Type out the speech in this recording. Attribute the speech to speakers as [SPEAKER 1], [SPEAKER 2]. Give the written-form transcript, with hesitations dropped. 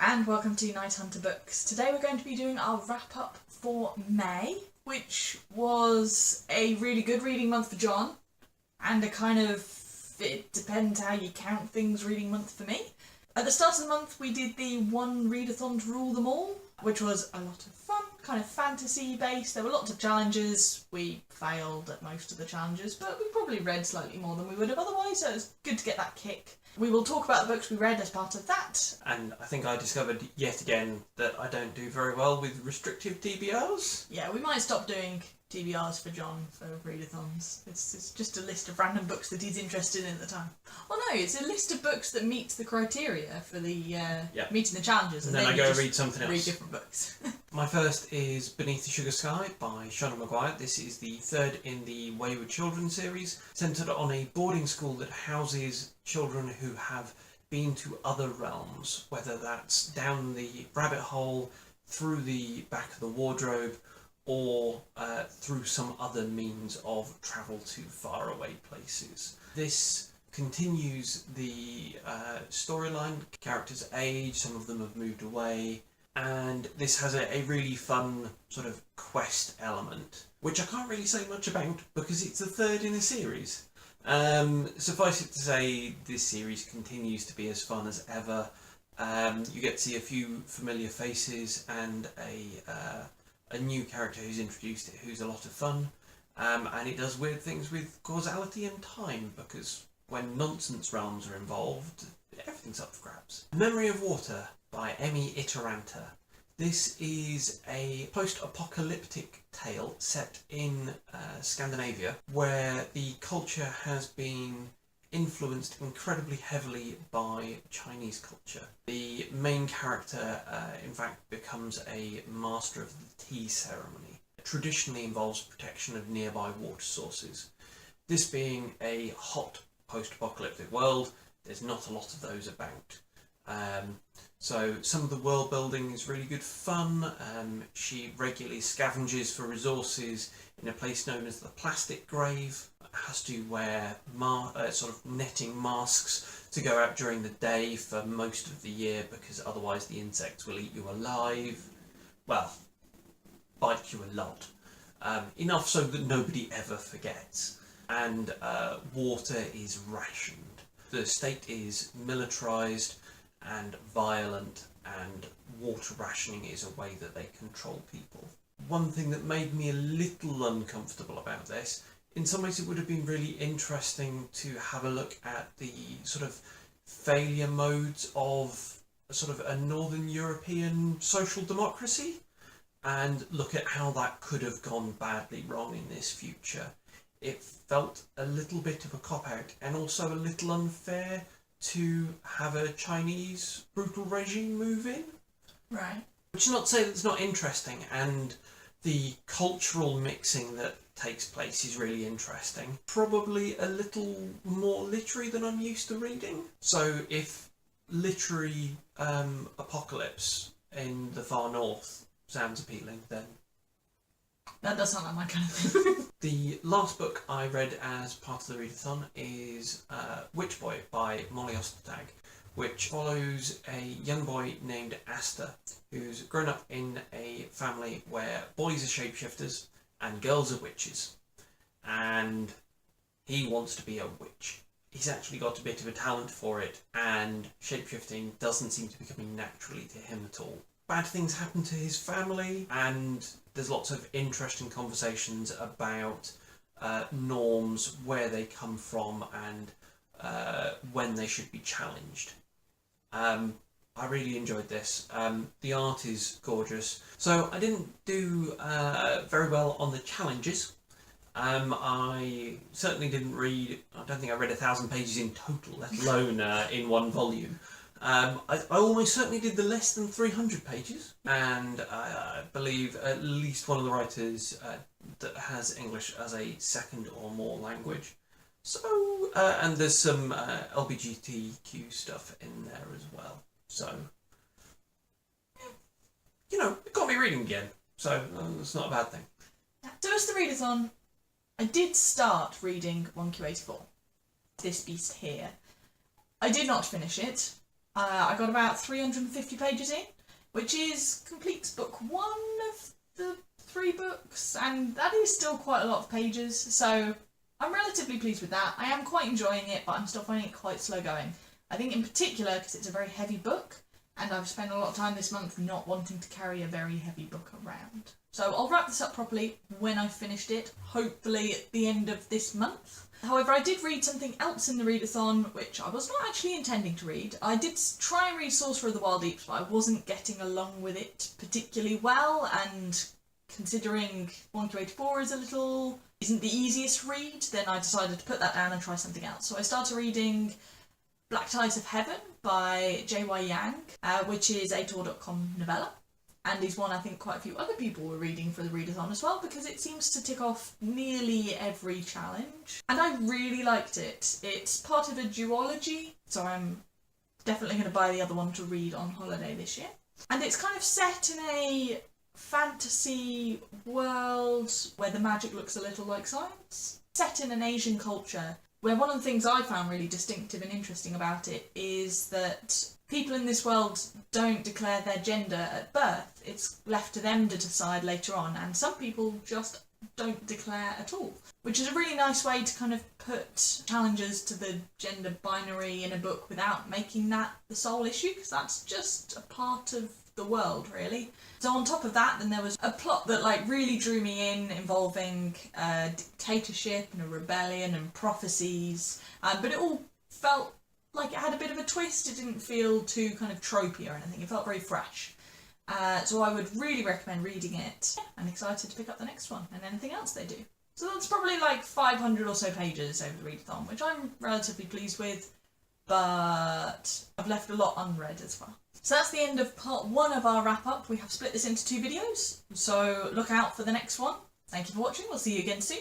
[SPEAKER 1] and welcome to KnightHunter Books. Today we're going to be doing our wrap-up for May, which was a really good reading month for John, and a kind of, it depends how you count things, reading month for me. At the start of the month we did the One Readathon to rule them all, which was a lot of fun, kind of fantasy based. There were lots of challenges. We failed at most of the challenges, but we probably read slightly more than we would have otherwise, so it was good to get that kick. We will talk about the books we read as part of that.
[SPEAKER 2] And I think I discovered yet again that I don't do very well with restrictive TBRs.
[SPEAKER 1] Yeah, we might stop doing TBRs for John for readathons. It's just a list of random books that he's interested in at the time. Oh no, it's a list of books that meets the criteria for the meeting the challenges.
[SPEAKER 2] And then I go read something else.
[SPEAKER 1] Read different books.
[SPEAKER 2] My first is Beneath the Sugar Sky by Seanan McGuire. This is the third in the Wayward Children series, centred on a boarding school that houses children who have been to other realms, whether that's down the rabbit hole, through the back of the wardrobe, or through some other means of travel to faraway places. This continues the storyline. Characters age, some of them have moved away, and this has a really fun sort of quest element, which I can't really say much about because it's the third in a series. Suffice it to say, this series continues to be as fun as ever. You get to see a few familiar faces and a new character who's introduced who's a lot of fun, and it does weird things with causality and time, because when nonsense realms are involved, everything's up for grabs. Memory of Water by Emmy Ittaranta. This is a post-apocalyptic tale set in Scandinavia, where the culture has been influenced incredibly heavily by Chinese culture. The main character, in fact, becomes a master of the tea ceremony. It traditionally involves protection of nearby water sources. This being a hot post-apocalyptic world, there's not a lot of those about. So some of the world building is really good fun. She regularly scavenges for resources in a place known as the Plastic Grave. Has to wear sort of netting masks to go out during the day for most of the year, because otherwise the insects will eat you alive. Well, bite you a lot. Enough so that nobody ever forgets. And water is rationed. The state is militarised and violent, and water rationing is a way that they control people. One thing that made me a little uncomfortable about this, in some ways it would have been really interesting to have a look at the sort of failure modes of sort of a Northern European social democracy, and look at how that could have gone badly wrong in this future. It felt a little bit of a cop-out, and also a little unfair to have a Chinese brutal regime move in.
[SPEAKER 1] Right.
[SPEAKER 2] Which is not to say that it's not interesting, and the cultural mixing that takes place is really interesting. Probably a little more literary than I'm used to reading. So if literary apocalypse in the far north sounds appealing, then
[SPEAKER 1] That does sound like my kind of thing.
[SPEAKER 2] The last book I read as part of the readathon is Witch Boy by Molly Ostertag, which follows a young boy named Asta, who's grown up in a family where boys are shapeshifters and girls are witches, and he wants to be a witch. He's actually got a bit of a talent for it, and shapeshifting doesn't seem to be coming naturally to him at all. Bad things happen to his family, and there's lots of interesting conversations about norms, where they come from, and when they should be challenged. I really enjoyed this. The art is gorgeous. So I didn't do very well on the challenges. I certainly didn't read, I don't think I read 1,000 pages in total, let alone in one volume. I almost certainly did the less than 300 pages, and I believe at least one of the writers that has English as a second or more language. So, and there's some LGBTQ stuff in there as well. So, you know, it got me reading again, so it's not a bad thing.
[SPEAKER 1] So as the readathon, I did start reading 1Q84, this beast here. I did not finish it. I got about 350 pages in, which completes book 1 of the 3 books, and that is still quite a lot of pages, so I'm relatively pleased with that. I am quite enjoying it, but I'm still finding it quite slow going. I think in particular because it's a very heavy book, and I've spent a lot of time this month not wanting to carry a very heavy book around. So I'll wrap this up properly when I've finished it, hopefully at the end of this month. However, I did read something else in the readathon, which I was not actually intending to read. I did try and read Sorcerer of the Wild Deeps, but I wasn't getting along with it particularly well, and considering 1Q84 isn't the easiest read, then I decided to put that down and try something else. So I started reading Black Ties of Heaven by J.Y. Yang, which is a Tor.com novella. And is one I think quite a few other people were reading for the readathon as well, because it seems to tick off nearly every challenge. And I really liked it. It's part of a duology, so I'm definitely going to buy the other one to read on holiday this year. And it's kind of set in a fantasy world where the magic looks a little like science. Set in an Asian culture, where one of the things I found really distinctive and interesting about it is that people in this world don't declare their gender at birth. It's left to them to decide later on, and some people just don't declare at all, which is a really nice way to kind of put challenges to the gender binary in a book without making that the sole issue, because that's just a part of the world, really. So on top of that, then there was a plot that really drew me in, involving a dictatorship and a rebellion and prophecies, but it all felt like it had a bit of a twist. It didn't feel too kind of tropey or anything. It felt very fresh. So I would really recommend reading it. I'm excited to pick up the next one and anything else they do. So that's probably 500 or so pages over the readathon, which I'm relatively pleased with, but I've left a lot unread as well. So that's the end of part 1 of our wrap-up. We have split this into 2 videos, so look out for the next one. Thank you for watching. We'll see you again soon.